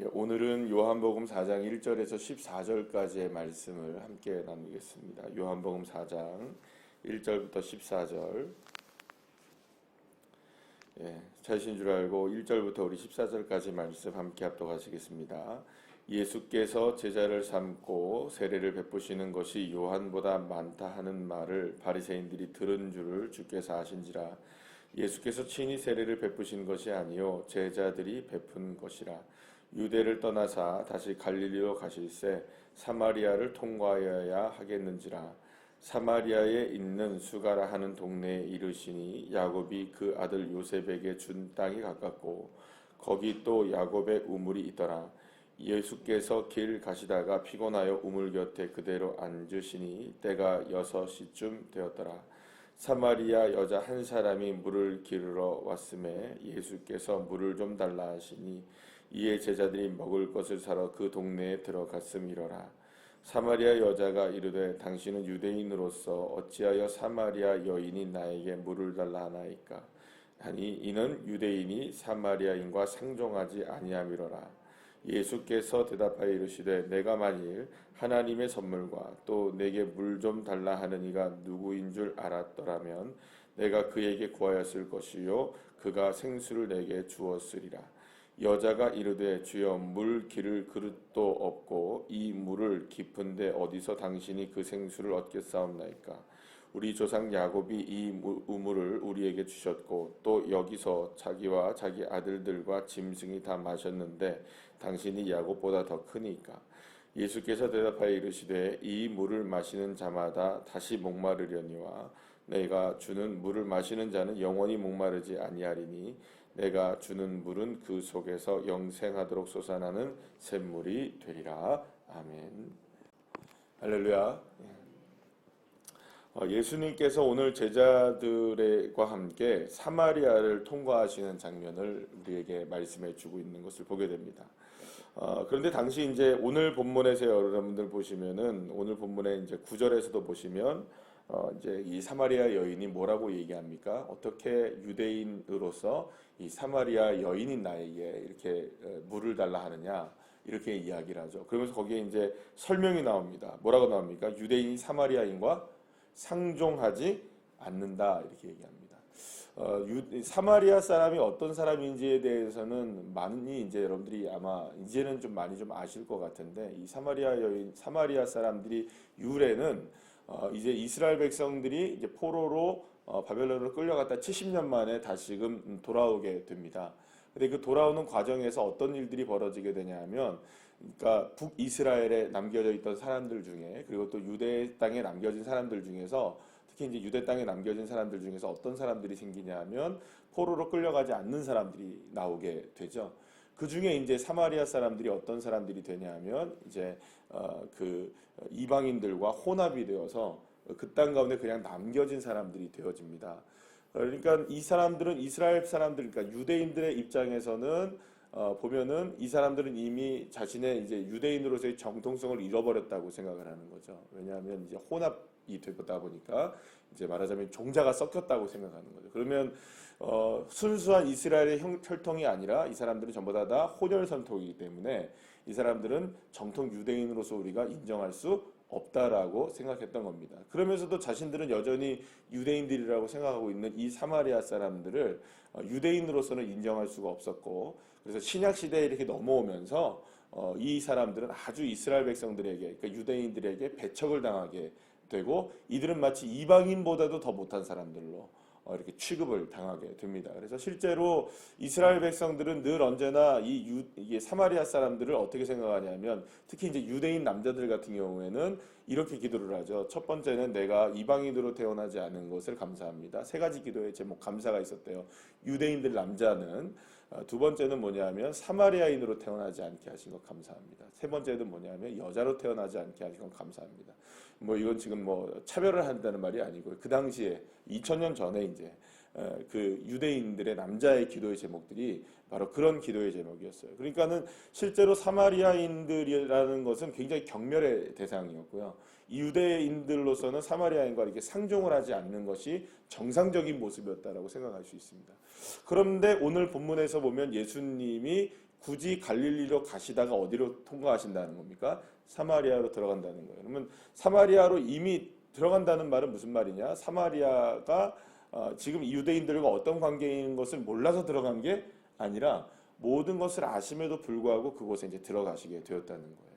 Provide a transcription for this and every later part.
오늘은 요한복음 4장 1절에서 14절까지의 말씀을 함께 나누겠습니다. 요한복음 4장 1절부터 14절. 찾으신 줄 알고 1절부터 우리 14절까지 말씀 함께 합독하시겠습니다. 예수께서 제자를 삼고 세례를 베푸시는 것이 요한보다 많다 하는 말을 바리새인들이 들은 줄을 주께서 아신지라. 예수께서 친히 세례를 베푸신 것이 아니요 제자들이 베푼 것이라. 유대를 떠나사 다시 갈릴리로 가실새 사마리아를 통과하여야 하겠는지라. 사마리아에 있는 수가라 하는 동네에 이르시니 야곱이 그 아들 요셉에게 준 땅이 가깝고 거기 또 야곱의 우물이 있더라. 예수께서 길 가시다가 피곤하여 우물 곁에 그대로 앉으시니 때가 6시쯤 되었더라. 사마리아 여자 한 사람이 물을 기르러 왔음에 예수께서 물을 좀 달라 하시니 이에 제자들이 먹을 것을 사러 그 동네에 들어갔음이러라. 사마리아 여자가 이르되 당신은 유대인으로서 어찌하여 사마리아 여인이 나에게 물을 달라 하나이까. 하니 이는 유대인이 사마리아인과 상종하지 아니함이로라. 예수께서 대답하여 이르시되 내가 만일 하나님의 선물과 또 내게 물 좀 달라 하는 이가 누구인 줄 알았더라면 내가 그에게 구하였을 것이요 그가 생수를 내게 주었으리라. 여자가 이르되 주여 물 기를 그릇도 없고 이 물을 깊은데 어디서 당신이 그 생수를 얻겠사옵나이까. 우리 조상 야곱이 이 우물을 우리에게 주셨고 또 여기서 자기와 자기 아들들과 짐승이 다 마셨는데 당신이 야곱보다 더 크니까. 예수께서 대답하여 이르시되 이 물을 마시는 자마다 다시 목마르려니와 내가 주는 물을 마시는 자는 영원히 목마르지 아니하리니 내가 주는 물은 그 속에서 영생하도록 솟아나는 샘물이 되리라. 아멘. 할렐루야. 예수님께서 오늘 제자들과 함께 사마리아를 통과하시는 장면을 우리에게 말씀해 주고 있는 것을 보게 됩니다. 그런데 당시 이제 오늘 본문에서 여러분들 보시면은 오늘 본문의 이제 9절에서도 보시면 이제 이 사마리아 여인이 뭐라고 얘기합니까? 어떻게 유대인으로서 이 사마리아 여인인 나에게 이렇게 물을 달라 하느냐? 이렇게 이야기를 하죠. 그러면서 거기에 이제 설명이 나옵니다. 뭐라고 나옵니까? 유대인이 사마리아인과 상종하지 않는다 이렇게 얘기합니다. 사마리아 사람이 어떤 사람인지에 대해서는 많이 이제 여러분들이 아마 이제는 좀 많이 좀 아실 것 같은데 이 사마리아 여인, 사마리아 사람들이 유래는 이제 이스라엘 백성들이 이제 포로로 바벨론으로 끌려갔다 70년 만에 다시금 돌아오게 됩니다. 근데 그 돌아오는 과정에서 어떤 일들이 벌어지게 되냐면, 그러니까 북이스라엘에 남겨져 있던 사람들 중에 그리고 또 유대 땅에 남겨진 사람들 중에서 특히 이제 유대 땅에 남겨진 사람들 중에서 어떤 사람들이 생기냐면 포로로 끌려가지 않는 사람들이 나오게 되죠. 그 중에 이제 사마리아 사람들이 어떤 사람들이 되냐면 이제 그 이방인들과 혼합이 되어서 그 땅 가운데 그냥 남겨진 사람들이 되어집니다. 그러니까 이 사람들은 이스라엘 사람들, 그러니까 유대인들의 입장에서는 보면은 이 사람들은 이미 자신의 이제 유대인으로서의 정통성을 잃어버렸다고 생각을 하는 거죠. 왜냐하면 이제 혼합이 되다 보니까 이제 말하자면 종자가 섞였다고 생각하는 거죠. 그러면 순수한 이스라엘의 혈통이 아니라 이 사람들은 전부 다 혼혈선통이기 때문에 이 사람들은 정통 유대인으로서 우리가 인정할 수 없다라고 생각했던 겁니다. 그러면서도 자신들은 여전히 유대인들이라고 생각하고 있는 이 사마리아 사람들을 유대인으로서는 인정할 수가 없었고, 그래서 신약 시대에 이렇게 넘어오면서 이 사람들은 아주 이스라엘 백성들에게, 그러니까 유대인들에게 배척을 당하게 되고, 이들은 마치 이방인보다도 더 못한 사람들로 이렇게 취급을 당하게 됩니다. 그래서 실제로 이스라엘 백성들은 늘 언제나 이게 사마리아 사람들을 어떻게 생각하냐면, 특히 이제 유대인 남자들 같은 경우에는 이렇게 기도를 하죠. 첫 번째는 내가 이방인으로 태어나지 않은 것을 감사합니다. 세 가지 기도의 제목 감사가 있었대요. 유대인들 남자는. 두 번째는 뭐냐면 사마리아인으로 태어나지 않게 하신 것 감사합니다. 세 번째는 뭐냐면 여자로 태어나지 않게 하신 것 감사합니다. 뭐 이건 지금 뭐 차별을 한다는 말이 아니고 그 당시에 2000년 전에 이제 그 유대인들의 남자의 기도의 제목들이 바로 그런 기도의 제목이었어요. 그러니까는 실제로 사마리아인들이라는 것은 굉장히 경멸의 대상이었고요. 유대인들로서는 사마리아인과 이렇게 상종을 하지 않는 것이 정상적인 모습이었다라고 생각할 수 있습니다. 그런데 오늘 본문에서 보면 예수님이 굳이 갈릴리로 가시다가 어디로 통과하신다는 겁니까? 사마리아로 들어간다는 거예요. 그러면 사마리아로 이미 들어간다는 말은 무슨 말이냐? 사마리아가 지금 유대인들과 어떤 관계인 것을 몰라서 들어간 게 아니라 모든 것을 아심에도 불구하고 그곳에 이제 들어가시게 되었다는 거예요.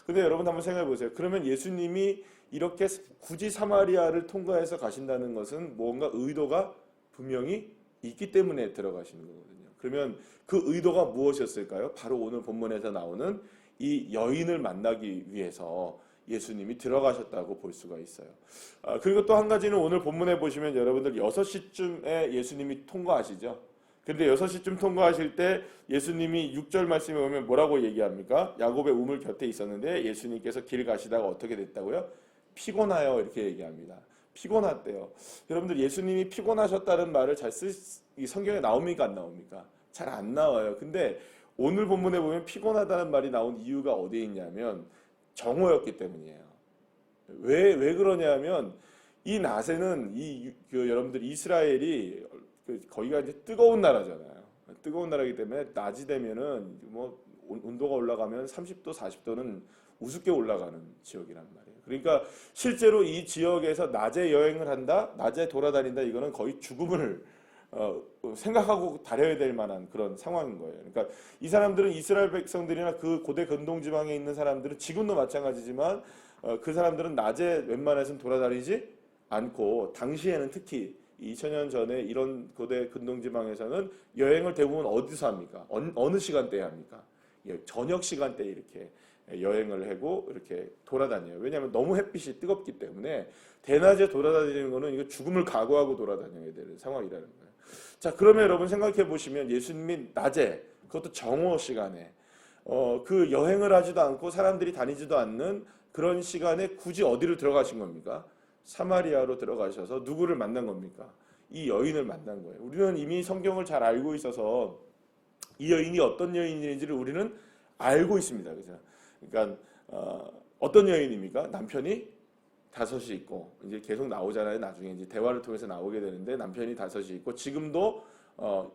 근데 여러분 한번 생각해 보세요. 그러면 예수님이 이렇게 굳이 사마리아를 통과해서 가신다는 것은 뭔가 의도가 분명히 있기 때문에 들어가시는 거거든요. 그러면 그 의도가 무엇이었을까요? 바로 오늘 본문에서 나오는 이 여인을 만나기 위해서 예수님이 들어가셨다고 볼 수가 있어요. 그리고 또 한 가지는 오늘 본문에 보시면 여러분들 6시쯤에 예수님이 통과하시죠. 그런데 6시쯤 통과하실 때 예수님이 6절 말씀에 보면 뭐라고 얘기합니까? 야곱의 우물 곁에 있었는데 예수님께서 길 가시다가 어떻게 됐다고요? 피곤하여 이렇게 얘기합니다. 피곤했대요. 여러분들 예수님이 피곤하셨다는 말을 이 성경에 나옵니까 안 나옵니까? 잘 안 나와요. 근데 오늘 본문에 보면 피곤하다는 말이 나온 이유가 어디에 있냐면 정오였기 때문이에요. 왜 그러냐면 이 낮에는 여러분들 이스라엘이 거기가 이제 뜨거운 나라잖아요. 뜨거운 나라이기 때문에 낮이 되면은 뭐 온도가 올라가면 30도, 40도는 우습게 올라가는 지역이란 말이에요. 그러니까 실제로 이 지역에서 낮에 여행을 한다, 낮에 돌아다닌다, 이거는 거의 죽음을 생각하고 다녀야 될 만한 그런 상황인 거예요. 그러니까 이 사람들은 이스라엘 백성들이나 그 고대 근동 지방에 있는 사람들은 지금도 마찬가지지만 그 사람들은 낮에 웬만해서는 돌아다니지 않고 당시에는 특히 2000년 전에 이런 고대 근동 지방에서는 여행을 대부분 어디서 합니까? 어느 시간대에 합니까? 저녁 시간대에 이렇게 여행을 하고 이렇게 돌아다녀요. 왜냐하면 너무 햇빛이 뜨겁기 때문에 대낮에 돌아다니는 거는 이거 죽음을 각오하고 돌아다녀야 되는 상황이라는 거예요. 자, 그러면 여러분 생각해 보시면 예수님이 낮에, 그것도 정오 시간에 그 여행을 하지도 않고 사람들이 다니지도 않는 그런 시간에 굳이 어디로 들어가신 겁니까? 사마리아로 들어가셔서 누구를 만난 겁니까? 이 여인을 만난 거예요. 우리는 이미 성경을 잘 알고 있어서 이 여인이 어떤 여인인지를 우리는 알고 있습니다. 그러니까 어떤 여인입니까? 남편이 5이 있고 이제 계속 나오잖아요. 나중에 이제 대화를 통해서 나오게 되는데 남편이 5이 있고 지금도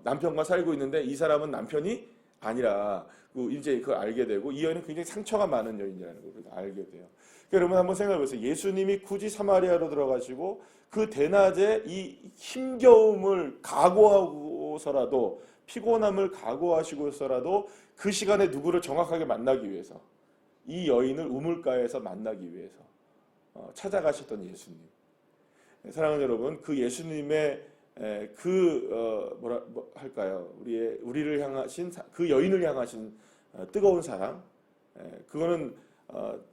남편과 살고 있는데 이 사람은 남편이 아니라 이제 그걸 알게 되고 이 여인은 굉장히 상처가 많은 여인이라는 걸 알게 돼요. 그러니까 여러분 한번 생각해 보세요. 예수님이 굳이 사마리아로 들어가시고 그 대낮에 이 힘겨움을 각오하고서라도 피곤함을 각오하시고서라도 그 시간에 누구를 정확하게 만나기 위해서 이 여인을 우물가에서 만나기 위해서 찾아가셨던 예수님. 사랑하는 여러분, 그 예수님의 할까요? 우리를 향하신 그 여인을 향하신 뜨거운 사랑, 그거는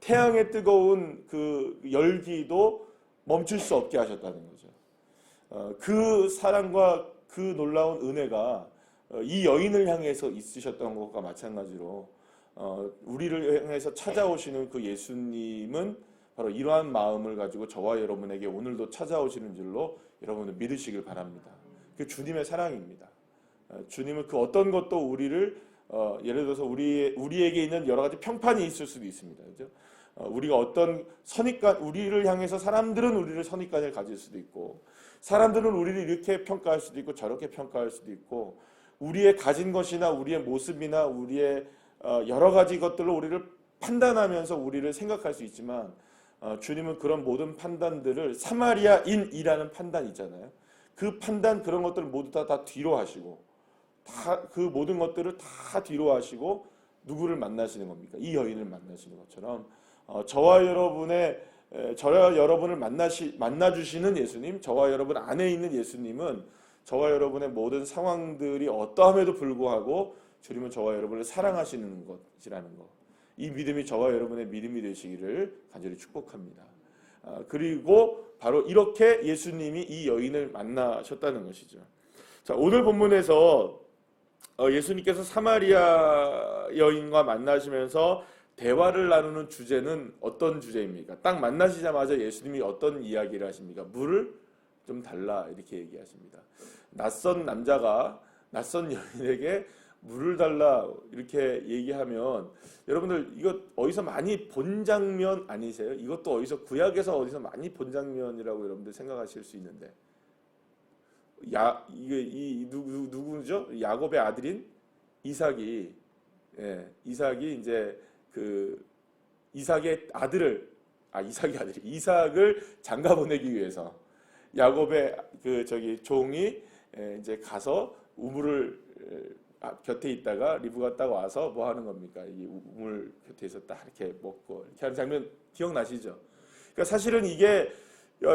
태양의 뜨거운 그 열기도 멈출 수 없게 하셨다는 거죠. 그 사랑과 그 놀라운 은혜가 이 여인을 향해서 있으셨던 것과 마찬가지로 우리를 향해서 찾아오시는 그 예수님은 바로 이러한 마음을 가지고 저와 여러분에게 오늘도 찾아오시는 줄로 여러분은 믿으시길 바랍니다. 그 주님의 사랑입니다. 주님은 그 어떤 것도 우리를 예를 들어서 우리에게 있는 여러 가지 평판이 있을 수도 있습니다. 그죠? 우리가 어떤 선입관, 우리를 향해서 사람들은 우리를 선입관을 가질 수도 있고, 사람들은 우리를 이렇게 평가할 수도 있고 저렇게 평가할 수도 있고, 우리의 가진 것이나 우리의 모습이나 우리의 여러 가지 것들로 우리를 판단하면서 우리를 생각할 수 있지만, 주님은 그런 모든 판단들을 사마리아인이라는 판단 있잖아요. 그 판단 그런 것들을 모두 다 뒤로 하시고 그 모든 것들을 다 뒤로 하시고 누구를 만나시는 겁니까? 이 여인을 만나시는 것처럼 저와 여러분을 만나주시는 예수님, 저와 여러분 안에 있는 예수님은 저와 여러분의 모든 상황들이 어떠함에도 불구하고 주님은 저와 여러분을 사랑하시는 것이라는 것. 이 믿음이 저와 여러분의 믿음이 되시기를 간절히 축복합니다. 그리고 바로 이렇게 예수님이 이 여인을 만나셨다는 것이죠. 자, 오늘 본문에서 예수님께서 사마리아 여인과 만나시면서 대화를 나누는 주제는 어떤 주제입니까? 딱 만나시자마자 예수님이 어떤 이야기를 하십니까? 물을 좀 달라 이렇게 얘기하십니다. 낯선 남자가 낯선 여인에게 물을 달라 이렇게 얘기하면 여러분들 이거 어디서 많이 본 장면 아니세요? 이것도 어디서 구약에서 어디서 많이 본 장면이라고 여러분들 생각하실 수 있는데 이게 누구죠? 야곱의 아들인 이삭이 이삭이 이제 그 이삭의 아들을 이삭을 장가 보내기 위해서 야곱의 그 종이 이제 가서 우물을 곁에 있다가 리브가 딱 와서 뭐 하는 겁니까? 이 우물 곁에서 딱 이렇게 먹고 이렇게 하는 장면 기억나시죠? 그러니까 사실은 이게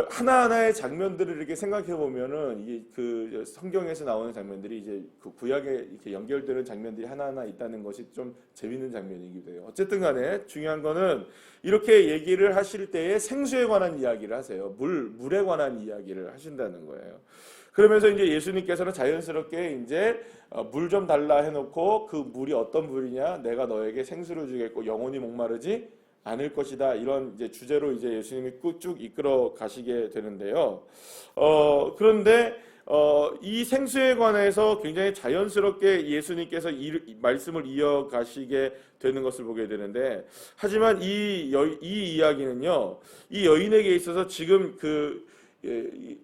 하나하나의 장면들을 이렇게 생각해 보면은 이게 그 성경에서 나오는 장면들이 이제 그 구약에 이렇게 연결되는 장면들이 하나하나 있다는 것이 좀 재밌는 장면이기도 해요. 어쨌든 간에 중요한 거는 이렇게 얘기를 하실 때에 생수에 관한 이야기를 하세요. 물에 관한 이야기를 하신다는 거예요. 그러면서 이제 예수님께서는 자연스럽게 이제 물 좀 달라 해놓고 그 물이 어떤 물이냐, 내가 너에게 생수를 주겠고 영원히 목마르지 않을 것이다. 이런 이제 주제로 이제 예수님이 쭉 이끌어 가시게 되는데요. 그런데 이 생수에 관해서 굉장히 자연스럽게 예수님께서 말씀을 이어가시게 되는 것을 보게 되는데, 하지만 이 이야기는요, 이 여인에게 있어서 지금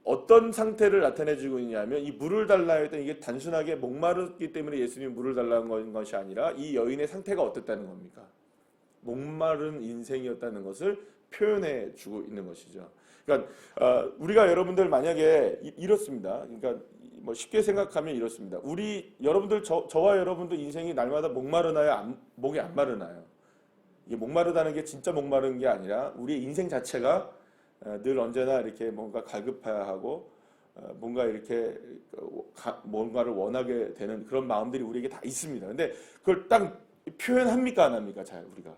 어떤 상태를 나타내주고 있냐면, 이 물을 달라 했던 이게 단순하게 목마르기 때문에 예수님이 물을 달라는 것이 아니라 이 여인의 상태가 어땠다는 겁니까? 목마른 인생이었다는 것을 표현해 주고 있는 것이죠. 그러니까 우리가 여러분들 만약에 이렇습니다. 그러니까 뭐 쉽게 생각하면 이렇습니다. 여러분들 저와 여러분도 인생이 날마다 목마르나요? 목이 안 마르나요? 이게 목마르다는 게 진짜 목마른 게 아니라 우리의 인생 자체가 늘 언제나 이렇게 뭔가 갈급해하고 뭔가 이렇게 뭔가를 원하게 되는 그런 마음들이 우리에게 다 있습니다. 근데 그걸 딱 표현합니까? 안 합니까? 잘 우리가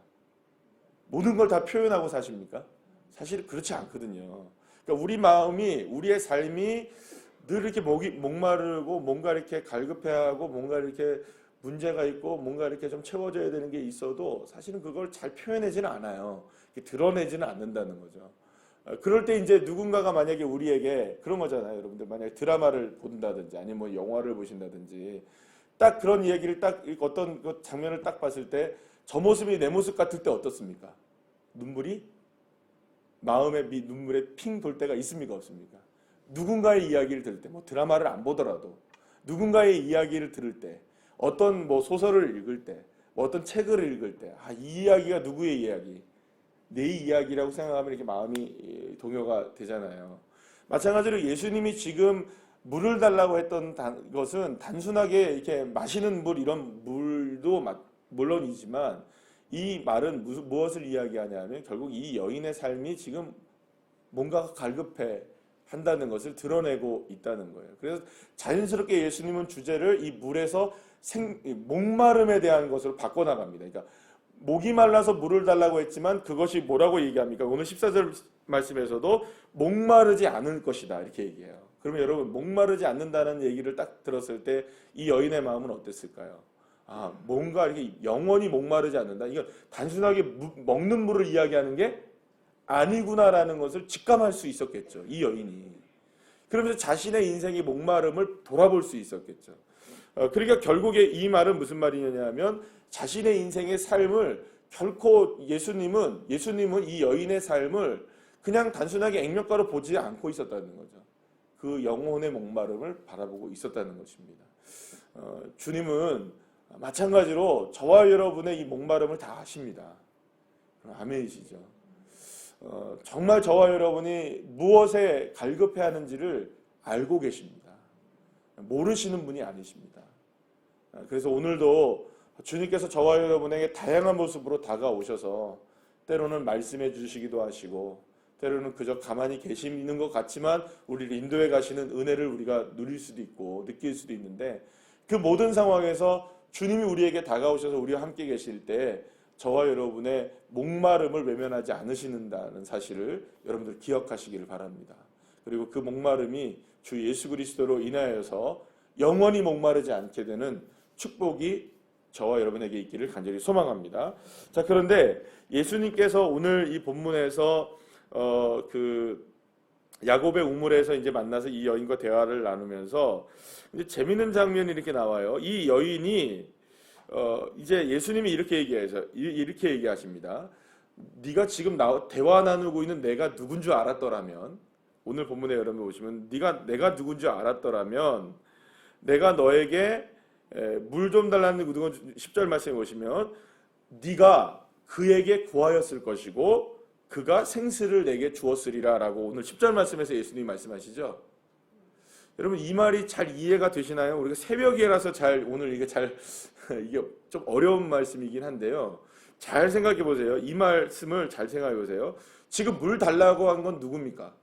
모든 걸 다 표현하고 사십니까? 사실 그렇지 않거든요. 그러니까 우리 마음이, 우리의 삶이 늘 이렇게 목마르고 뭔가 이렇게 갈급해하고 뭔가 이렇게 문제가 있고 뭔가 이렇게 좀 채워져야 되는 게 있어도 사실은 그걸 잘 표현하지는 않아요. 드러내지는 않는다는 거죠. 그럴 때 이제 누군가가 만약에 우리에게 그런 거잖아요. 여러분들 만약에 드라마를 본다든지 아니면 뭐 영화를 보신다든지 딱 그런 얘기를 딱 어떤 그 장면을 딱 봤을 때 저 모습이 내 모습 같을 때 어떻습니까? 마음에 눈물에 핑 돌 때가 있습니까? 없습니까? 누군가의 이야기를 들을 때, 뭐 드라마를 안 보더라도 누군가의 이야기를 들을 때, 어떤 뭐 소설을 읽을 때, 뭐 어떤 책을 읽을 때, 이 이야기가 누구의 이야기? 내 이야기라고 생각하면 이렇게 마음이 동요가 되잖아요. 마찬가지로 예수님이 지금 물을 달라고 했던 것은 단순하게 이렇게 마시는 물, 이런 물도 물론이지만 이 말은 무엇을 이야기하냐면 결국 이 여인의 삶이 지금 뭔가 갈급해 한다는 것을 드러내고 있다는 거예요. 그래서 자연스럽게 예수님은 주제를 이 물에서 목마름에 대한 것으로 바꿔나갑니다. 그러니까 목이 말라서 물을 달라고 했지만 그것이 뭐라고 얘기합니까? 오늘 14절 말씀에서도 목마르지 않을 것이다 이렇게 얘기해요. 그러면 여러분 목마르지 않는다는 얘기를 딱 들었을 때 이 여인의 마음은 어땠을까요? 뭔가 이렇게 영원히 목마르지 않는다. 이건 단순하게 먹는 물을 이야기하는 게 아니구나라는 것을 직감할 수 있었겠죠. 이 여인이. 그러면서 자신의 인생의 목마름을 돌아볼 수 있었겠죠. 그러니까 결국에 이 말은 무슨 말이냐면 자신의 인생의 삶을 결코 예수님은 이 여인의 삶을 그냥 단순하게 액면가로 보지 않고 있었다는 거죠. 그 영혼의 목마름을 바라보고 있었다는 것입니다. 주님은 마찬가지로 저와 여러분의 이 목마름을 다 아십니다. 아멘이시죠. 정말 저와 여러분이 무엇에 갈급해하는지를 알고 계십니다. 모르시는 분이 아니십니다. 그래서 오늘도 주님께서 저와 여러분에게 다양한 모습으로 다가오셔서 때로는 말씀해 주시기도 하시고 때로는 그저 가만히 계시는 것 같지만 우리를 인도해 가시는 은혜를 우리가 누릴 수도 있고 느낄 수도 있는데 그 모든 상황에서 주님이 우리에게 다가오셔서 우리와 함께 계실 때 저와 여러분의 목마름을 외면하지 않으시는다는 사실을 여러분들 기억하시기를 바랍니다. 그리고 그 목마름이 주 예수 그리스도로 인하여서 영원히 목마르지 않게 되는 축복이 저와 여러분에게 있기를 간절히 소망합니다. 자, 그런데 예수님께서 오늘 이 본문에서 그 야곱의 우물에서 이제 만나서 이 여인과 대화를 나누면서 이제 재밌는 장면이 이렇게 나와요. 이 여인이 이제 예수님이 이렇게 얘기하십니다. 네가 지금 대화 나누고 있는 내가 누군 줄 알았더라면, 오늘 본문에 여러분 보시면 내가 누군 줄 알았더라면 내가 너에게 물 좀 달라는 10절 말씀에 보시면 네가 그에게 구하였을 것이고 그가 생수를 내게 주었으리라 라고 오늘 10절 말씀에서 예수님이 말씀하시죠. 여러분 이 말이 잘 이해가 되시나요? 우리가 새벽이라서 오늘 이게 좀 어려운 말씀이긴 한데요. 잘 생각해 보세요. 이 말씀을 잘 생각해 보세요. 지금 물 달라고 한 건 누굽니까?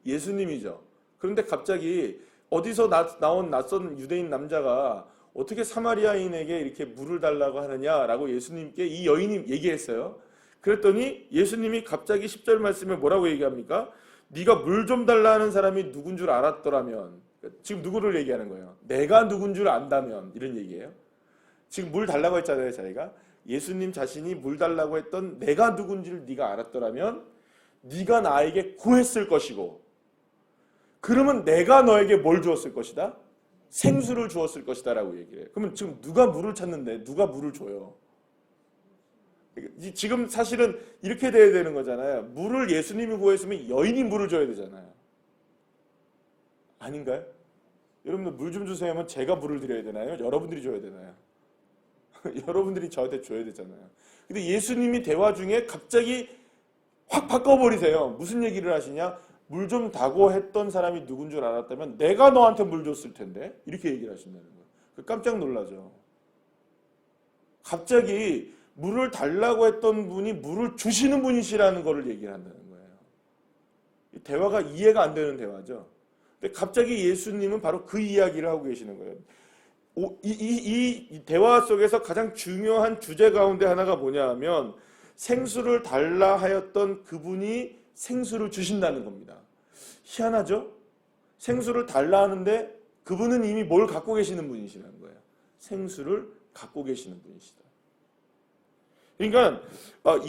예수님이죠. 그런데 갑자기 어디서 나온 낯선 유대인 남자가 어떻게 사마리아인에게 이렇게 물을 달라고 하느냐라고 예수님께 이 여인이 얘기했어요. 그랬더니 예수님이 갑자기 10절 말씀에 뭐라고 얘기합니까? 네가 물 좀 달라는 사람이 누군 줄 알았더라면, 지금 누구를 얘기하는 거예요? 내가 누군 줄 안다면, 이런 얘기예요. 지금 물 달라고 했잖아요. 자기가 예수님 자신이 물 달라고 했던 내가 누군 줄 네가 알았더라면 네가 나에게 구했을 것이고, 그러면 내가 너에게 뭘 주었을 것이다? 생수를 주었을 것이다 라고 얘기를 해요. 그러면 지금 누가 물을 찾는데 누가 물을 줘요? 지금 사실은 이렇게 돼야 되는 거잖아요. 물을 예수님이 구했으면 여인이 물을 줘야 되잖아요. 아닌가요? 여러분들 물 좀 주세요 하면 제가 물을 드려야 되나요? 여러분들이 줘야 되나요? 여러분들이 저한테 줘야 되잖아요. 근데 예수님이 대화 중에 갑자기 확 바꿔버리세요. 무슨 얘기를 하시냐? 물 좀 다고 했던 사람이 누군 줄 알았다면 내가 너한테 물 줬을 텐데, 이렇게 얘기를 하신다는 거예요. 깜짝 놀라죠. 갑자기 물을 달라고 했던 분이 물을 주시는 분이시라는 것을 얘기를 한다는 거예요. 이 대화가 이해가 안 되는 대화죠. 근데 갑자기 예수님은 바로 그 이야기를 하고 계시는 거예요. 이 대화 속에서 가장 중요한 주제 가운데 하나가 뭐냐 하면 생수를 달라 하였던 그분이 생수를 주신다는 겁니다. 희한하죠? 생수를 달라 하는데 그분은 이미 뭘 갖고 계시는 분이시라는 거예요. 생수를 갖고 계시는 분이시다. 그러니까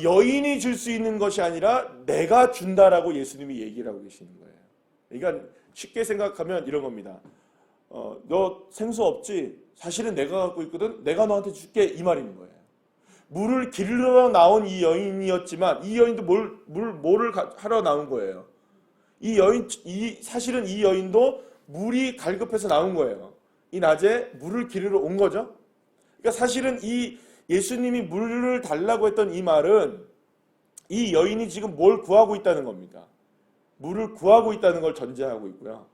여인이 줄 수 있는 것이 아니라 내가 준다라고 예수님이 얘기를 하고 계시는 거예요. 그러니까 쉽게 생각하면 이런 겁니다. 너 생수 없지? 사실은 내가 갖고 있거든. 내가 너한테 줄게, 이 말인 거예요. 물을 길러 나온 이 여인이었지만 이 여인도 뭐를 하러 나온 거예요. 사실은 이 여인도 물이 갈급해서 나온 거예요. 이 낮에 물을 기르러 온 거죠. 그러니까 사실은 이 예수님이 물을 달라고 했던 이 말은 이 여인이 지금 뭘 구하고 있다는 겁니다. 물을 구하고 있다는 걸 전제하고 있고요.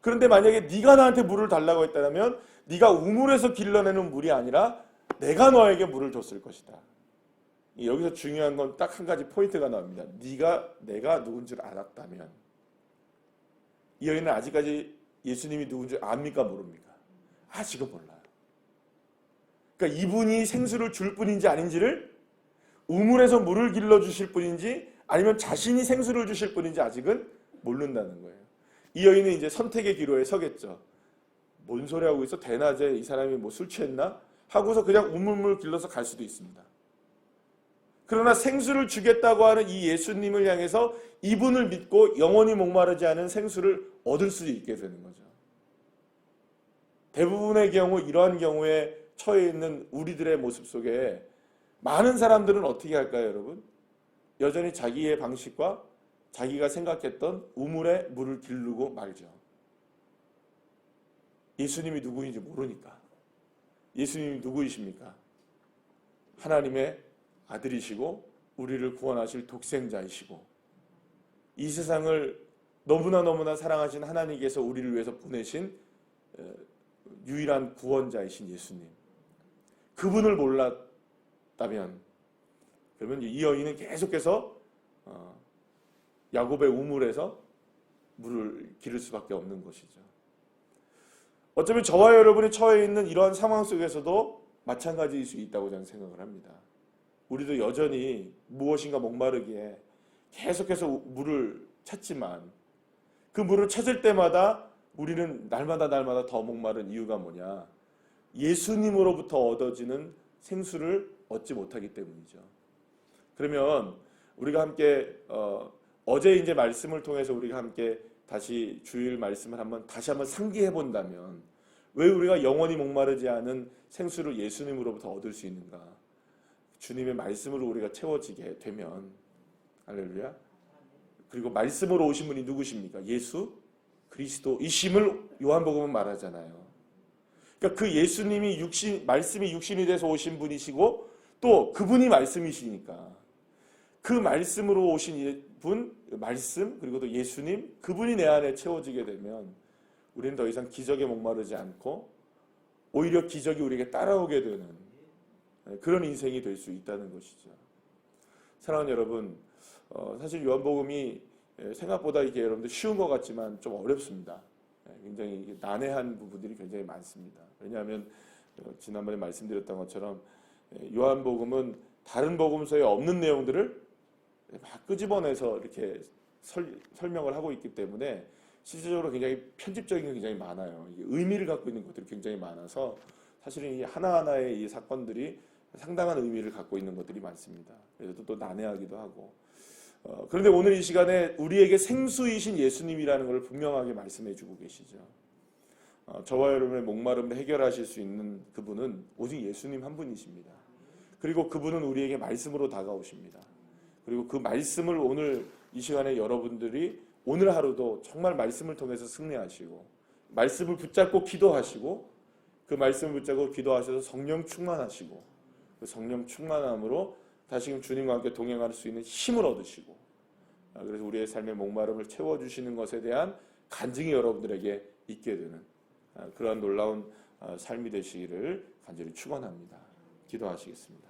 그런데 만약에 네가 나한테 물을 달라고 했다면 네가 우물에서 길러내는 물이 아니라 내가 너에게 물을 줬을 것이다. 여기서 중요한 건 딱 한 가지 포인트가 나옵니다. 내가 누군 줄 알았다면. 이 여인은 아직까지 예수님이 누군 줄 압니까 모릅니까? 아직은 몰라요. 그러니까 이분이 생수를 줄 뿐인지 아닌지를, 우물에서 물을 길러주실 분인지 아니면 자신이 생수를 주실 분인지 아직은 모른다는 거예요. 이 여인은 이제 선택의 기로에 서겠죠. 뭔 소리 하고 있어? 대낮에 이 사람이 뭐 술 취했나? 하고서 그냥 우물물 길러서 갈 수도 있습니다. 그러나 생수를 주겠다고 하는 이 예수님을 향해서 이분을 믿고 영원히 목마르지 않은 생수를 얻을 수 있게 되는 거죠. 대부분의 경우 이러한 경우에 처해 있는 우리들의 모습 속에 많은 사람들은 어떻게 할까요, 여러분? 여전히 자기의 방식과 자기가 생각했던 우물에 물을 기르고 말죠. 예수님이 누구인지 모르니까. 예수님이 누구이십니까? 하나님의 아들이시고 우리를 구원하실 독생자이시고 이 세상을 너무나 사랑하신 하나님께서 우리를 위해서 보내신 유일한 구원자이신 예수님. 그분을 몰랐다면 그러면 이 여인은 계속해서 야곱의 우물에서 물을 기를 수밖에 없는 것이죠. 어쩌면 저와 여러분이 처해 있는 이러한 상황 속에서도 마찬가지일 수 있다고 저는 생각을 합니다. 우리도 여전히 무엇인가 목마르기에 계속해서 물을 찾지만 그 물을 찾을 때마다 우리는 날마다 더 목마른 이유가 뭐냐? 예수님으로부터 얻어지는 생수를 얻지 못하기 때문이죠. 그러면 우리가 함께 어제 이제 말씀을 통해서 우리가 함께 다시 주일 말씀을 다시 한번 상기해 본다면 왜 우리가 영원히 목마르지 않은 생수를 예수님으로부터 얻을 수 있는가? 주님의 말씀으로 우리가 채워지게 되면, 할렐루야. 그리고 말씀으로 오신 분이 누구십니까? 예수 그리스도이심을 요한복음은 말하잖아요. 그러니까 그 예수님이 말씀이 육신이 돼서 오신 분이시고 또 그분이 말씀이시니까 그 말씀으로 오신 분, 말씀, 그리고 또 예수님, 그분이 내 안에 채워지게 되면 우리는 더 이상 기적에 목마르지 않고 오히려 기적이 우리에게 따라오게 되는 그런 인생이 될 수 있다는 것이죠. 사랑하는 여러분, 사실 요한복음이 생각보다 이게 여러분들 쉬운 것 같지만 좀 어렵습니다. 굉장히 난해한 부분들이 굉장히 많습니다. 왜냐하면 지난번에 말씀드렸던 것처럼 요한복음은 다른 복음서에 없는 내용들을 막 끄집어내서 이렇게 설명을 하고 있기 때문에 실질적으로 굉장히 편집적인 게 굉장히 많아요. 의미를 갖고 있는 것들이 굉장히 많아서 사실은 이 하나하나의 이 사건들이 상당한 의미를 갖고 있는 것들이 많습니다. 그래서 또 난해하기도 하고. 그런데 오늘 이 시간에 우리에게 생수이신 예수님이라는 걸 분명하게 말씀해 주고 계시죠. 저와 여러분의 목마름을 해결하실 수 있는 그분은 오직 예수님 한 분이십니다. 그리고 그분은 우리에게 말씀으로 다가오십니다. 그리고 그 말씀을 오늘 이 시간에 여러분들이 오늘 하루도 정말 말씀을 통해서 승리하시고 말씀을 붙잡고 기도하시고 그 말씀을 붙잡고 기도하셔서 성령 충만하시고 그 성령 충만함으로 다시금 주님과 함께 동행할 수 있는 힘을 얻으시고 그래서 우리의 삶의 목마름을 채워주시는 것에 대한 간증이 여러분들에게 있게 되는 그러한 놀라운 삶이 되시기를 간절히 축원합니다. 기도하시겠습니다.